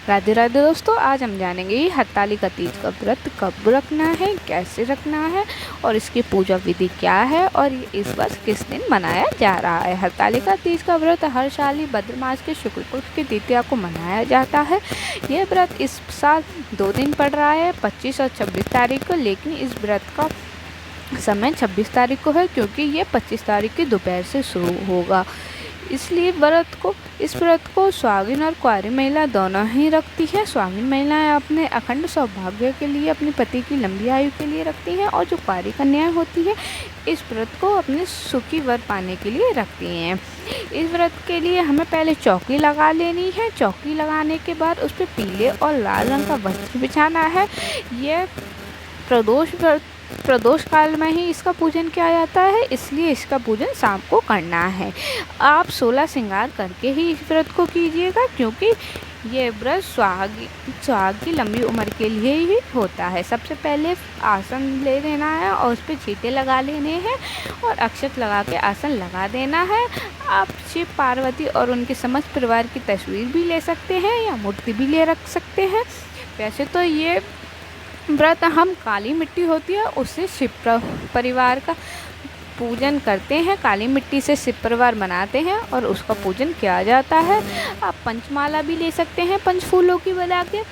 राधे राधे दोस्तों, आज हम जानेंगे हरतालिका तीज का व्रत कब रखना है, कैसे रखना है और इसकी पूजा विधि क्या है और ये इस वर्ष किस दिन मनाया जा रहा है। हरतालिका तीज का व्रत हर साल ही भाद्र मास के शुक्ल पक्ष की द्वितीया को मनाया जाता है। यह व्रत इस साल 2 दिन पड़ रहा है, 25 और 26 तारीख को, लेकिन इस व्रत का समय 26 तारीख को है क्योंकि ये 25 तारीख की दोपहर से शुरू होगा। इसलिए इस व्रत को सुहागिन और कुंवारी महिला दोनों ही रखती है। सुहागिन महिलाएं अपने अखंड सौभाग्य के लिए, अपने पति की लंबी आयु के लिए रखती हैं और जो कुंवारी कन्याएं होती है इस व्रत को अपने सुखी वर पाने के लिए रखती हैं। इस व्रत के लिए हमें पहले चौकी लगा लेनी है। चौकी लगाने के बाद उस पर पीले और लाल रंग का वस्त्र बिछाना है। यह प्रदोष काल में ही इसका पूजन किया जाता है, इसलिए इसका पूजन शाम को करना है। आप 16 श्रृंगार करके ही इस व्रत को कीजिएगा क्योंकि ये व्रत सुहाग की लंबी उम्र के लिए ही होता है। सबसे पहले आसन ले लेना है और उस पर चीटे लगा लेने हैं और अक्षत लगा के आसन लगा देना है। आप शिव पार्वती और उनके समस्त परिवार की तस्वीर भी ले सकते हैं या मूर्ति भी ले रख सकते हैं। वैसे तो ये व्रत हम काली मिट्टी होती है उससे शिव परिवार का पूजन करते हैं। काली मिट्टी से शिव परिवार बनाते हैं और उसका पूजन किया जाता है। आप पंचमाला भी ले सकते हैं पंच फूलों की बना के,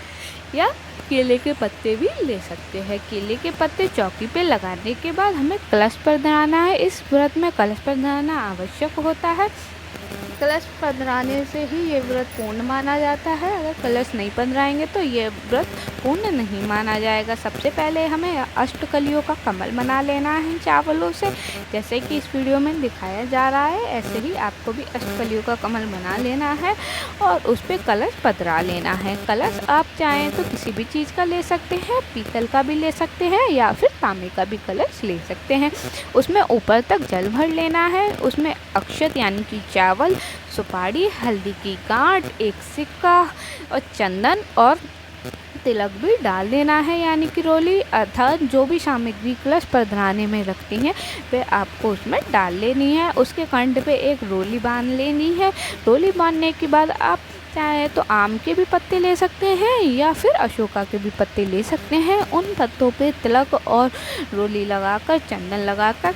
या केले के पत्ते भी ले सकते हैं। केले के पत्ते चौकी पे लगाने के बाद हमें कलश पर धराना है। इस व्रत में कलश पर धराना आवश्यक होता है। कलश पंधराने से ही ये व्रत पूर्ण माना जाता है। अगर कलश नहीं पंधराएंगे तो ये व्रत पूर्ण नहीं माना जाएगा। सबसे पहले हमें अष्टकलियों का कमल बना लेना है चावलों से, जैसे कि इस वीडियो में दिखाया जा रहा है। ऐसे ही आपको भी अष्टकलियों का कमल बना लेना है और उस पर कलश पधरा लेना है। कलश आप चाहें तो किसी भी चीज़ का ले सकते हैं, पीतल का भी ले सकते हैं या फिर तांबे का भी कलश ले सकते हैं। उसमें ऊपर तक जल भर लेना है। उसमें अक्षत यानी कि चावल, सुपारी, हल्दी की गांठ, एक सिक्का और चंदन और तिलक भी डाल देना है यानी कि रोली, अर्थात जो भी सामग्री कलश पर धराने में रखती हैं वे आपको उसमें डाल लेनी है। उसके कंठ पे एक रोली बांध लेनी है। रोली बांधने के बाद आप चाहे तो आम के भी पत्ते ले सकते हैं या फिर अशोका के भी पत्ते ले सकते हैं। उन पत्तों पे तिलक और रोली लगाकर, चंदन लगाकर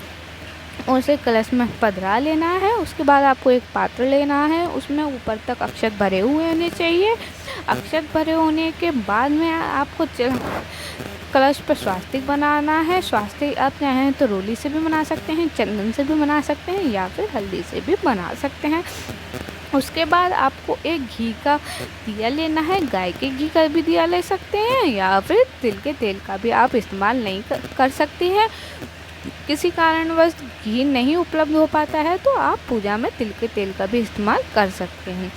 उसे कलश में पधरा लेना है। उसके बाद आपको एक पात्र लेना है, उसमें ऊपर तक अक्षत भरे हुए होने चाहिए। अक्षत भरे होने के बाद में आपको कलश पर स्वास्तिक बनाना है। स्वास्तिक आप चाहें तो रोली से भी बना सकते हैं, चंदन से भी बना सकते हैं या फिर हल्दी से भी बना सकते हैं। उसके बाद आपको एक घी का दिया लेना है। गाय के घी का भी दिया ले सकते हैं या फिर तिल के तेल का भी आप इस्तेमाल नहीं कर सकते हैं। किसी कारणवश घी नहीं उपलब्ध हो पाता है तो आप पूजा में तिल के तेल का भी इस्तेमाल कर सकते हैं।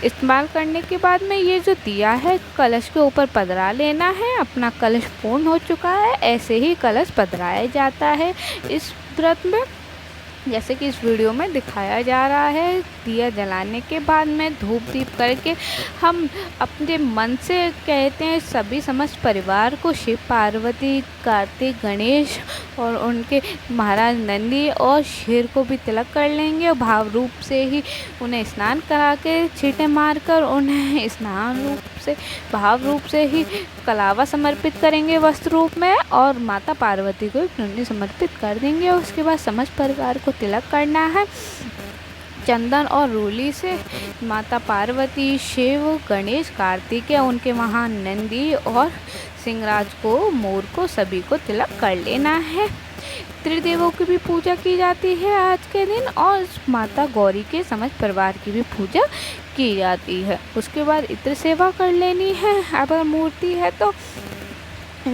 इस्तेमाल करने के बाद में ये जो दिया है कलश के ऊपर पधरा लेना है। अपना कलश पूर्ण हो चुका है। ऐसे ही कलश पधराया जाता है इस व्रत में, जैसे कि इस वीडियो में दिखाया जा रहा है। दिया जलाने के बाद में धूप दीप करके हम अपने मन से कहते हैं सभी समस्त परिवार को शिव पार्वती, कार्तिक गणेश और उनके महाराज नंदी और शेर को भी तिलक कर लेंगे और भाव रूप से ही उन्हें स्नान करा के छींटे मारकर उन्हें स्नान रूप से, भाव रूप से ही कलावा समर्पित करेंगे वस्त्र रूप में और माता पार्वती को चुन्नी समर्पित कर देंगे। उसके बाद समस्त परिवार को तिलक करना है। चंदन और रोली से माता पार्वती, शिव, गणेश, कार्तिक या उनके महान नंदी और सिंहराज को, मोर को, सभी को तिलक कर लेना है। त्रिदेवों की भी पूजा की जाती है आज के दिन और माता गौरी के समस्त परिवार की भी पूजा की जाती है। उसके बाद इत्र सेवा कर लेनी है। अगर मूर्ति है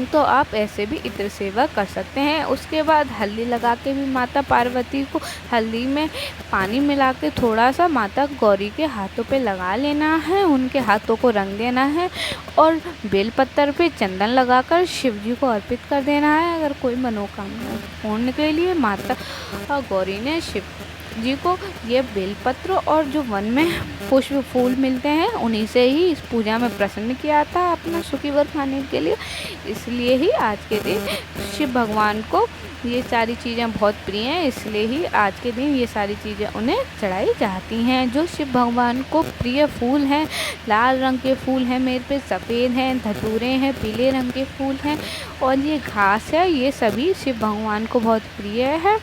तो आप ऐसे भी इत्र सेवा कर सकते हैं। उसके बाद हल्दी लगा के भी माता पार्वती को हल्दी में पानी मिला के थोड़ा सा माता गौरी के हाथों पे लगा लेना है। उनके हाथों को रंग देना है और बेलपत्तर पे चंदन लगाकर शिव जी को अर्पित कर देना है। अगर कोई मनोकामना पूर्ण के लिए माता गौरी ने शिव जी को ये बेलपत्र और जो वन में पुष्प फूल मिलते हैं उन्हीं से ही इस पूजा में प्रसन्न किया था अपना सुखी वर खाने के लिए। इसलिए ही आज के दिन शिव भगवान को ये सारी चीज़ें बहुत प्रिय हैं, इसलिए ही आज के दिन ये सारी चीज़ें उन्हें चढ़ाई जाती हैं। जो शिव भगवान को प्रिय फूल हैं, लाल रंग के फूल हैं, मेरे पे सफ़ेद हैं, धतूरे हैं, पीले रंग के फूल हैं और ये घास है, ये सभी शिव भगवान को बहुत प्रिय है।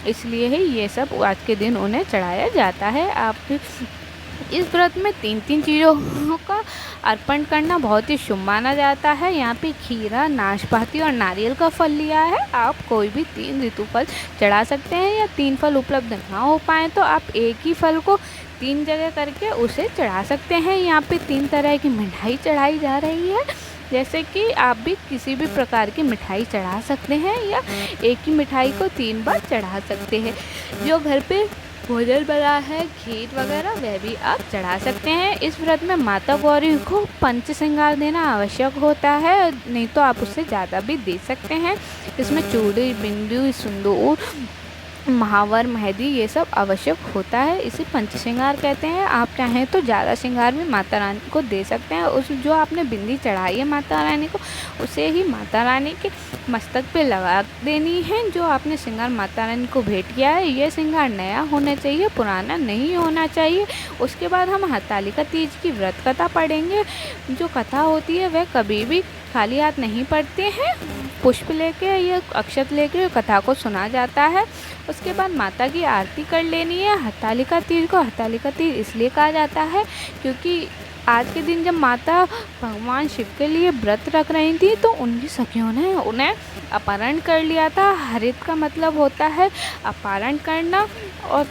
इसलिए ही ये सब आज के दिन उन्हें चढ़ाया जाता है। आप इस व्रत में 3 चीज़ों का अर्पण करना बहुत ही शुभ माना जाता है। यहाँ पे खीरा, नाशपाती और नारियल का फल लिया है। आप कोई भी 3 ऋतु फल चढ़ा सकते हैं या 3 फल उपलब्ध ना हो पाए तो आप एक ही फल को 3 जगह करके उसे चढ़ा सकते हैं। यहाँ पे 3 तरह की मिठाई चढ़ाई जा रही है, जैसे कि आप भी किसी भी प्रकार की मिठाई चढ़ा सकते हैं या एक ही मिठाई को 3 बार चढ़ा सकते हैं। जो घर पे भोजन बना है, खीर वगैरह, वह भी आप चढ़ा सकते हैं। इस व्रत में माता गौरी को पंच श्रृंगार देना आवश्यक होता है, नहीं तो आप उससे ज़्यादा भी दे सकते हैं। इसमें चूड़ी, बिंदी, सिंदूर, महावर, मेहंदी ये सब आवश्यक होता है, इसे पंच श्रृंगार कहते हैं। आप चाहें तो ज़्यादा श्रृंगार भी माता रानी को दे सकते हैं। उस जो आपने बिंदी चढ़ाई है माता रानी को, उसे ही माता रानी के मस्तक पे लगा देनी है। जो आपने श्रृंगार माता रानी को भेंट किया है, ये श्रृंगार नया होना चाहिए, पुराना नहीं होना चाहिए। उसके बाद हम हरतालिका तीज की व्रत कथा पढ़ेंगे। जो कथा होती है वह कभी भी खाली हाथ नहीं पढ़ते हैं, पुष्प लेके या अक्षत लेके कथा को सुना जाता है। उसके बाद माता की आरती कर लेनी है। हरतालिका तीज को हरतालिका तीज इसलिए कहा जाता है क्योंकि आज के दिन जब माता भगवान शिव के लिए व्रत रख रही थी तो उनकी सखियों ने उन्हें अपहरण कर लिया था। हरित का मतलब होता है अपहरण करना और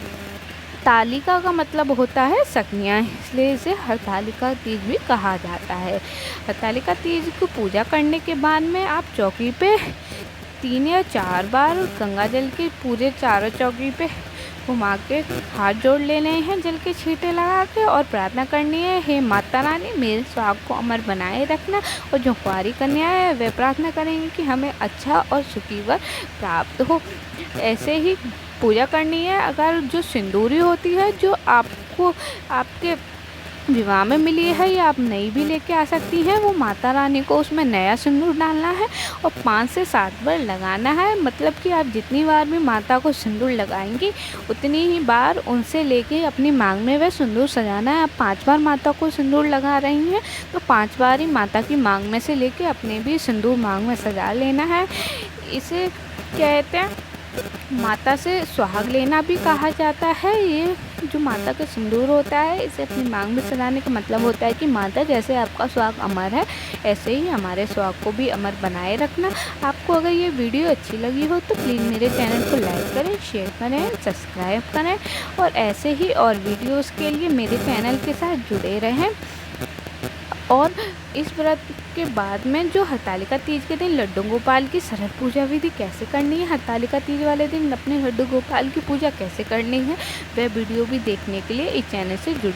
तालिका का मतलब होता है सखियाँ, इसलिए इसे हरतालिका तीज भी कहा जाता है। हरतालिका तीज को पूजा करने के बाद में आप चौकी पे 3 या 4 बार गंगा जल के पूरे चारों चौकी पे घुमा के हाथ जोड़ लेने हैं जल के छींटे लगा के और प्रार्थना करनी है, हे माता रानी मेरे सुहाग को अमर बनाए रखना। और जो कुंवारी कन्या है वे प्रार्थना करेंगे कि हमें अच्छा और सुखी वर प्राप्त हो। ऐसे ही पूजा करनी है। अगर जो सिंदूरी होती है जो आपको आपके विवाह में मिली है या आप नई भी लेके आ सकती हैं, वो माता रानी को उसमें नया सिंदूर डालना है और 5 से 7 बार लगाना है। मतलब कि आप जितनी बार भी माता को सिंदूर लगाएंगी उतनी ही बार उनसे लेके अपनी मांग में वह सिंदूर सजाना है। आप 5 बार माता को सिंदूर लगा रही हैं तो 5 बार ही माता की मांग में से लेके अपने भी सिंदूर मांग में सजा लेना है। इसे कहते हैं माता से सुहाग लेना भी कहा जाता है। ये जो माता का सिंदूर होता है इसे अपनी मांग में सजाने का मतलब होता है कि माता जैसे आपका सुहाग अमर है ऐसे ही हमारे सुहाग को भी अमर बनाए रखना। आपको अगर ये वीडियो अच्छी लगी हो तो प्लीज़ मेरे चैनल को लाइक करें, शेयर करें, सब्सक्राइब करें और ऐसे ही और वीडियोस के लिए मेरे चैनल के साथ जुड़े रहें। और इस व्रत के बाद में जो हरतालिका तीज के दिन लड्डू गोपाल की सरल पूजा विधि कैसे करनी है, हरतालिका तीज वाले दिन अपने लड्डू गोपाल की पूजा कैसे करनी है, वह वीडियो भी देखने के लिए इस चैनल से जुड़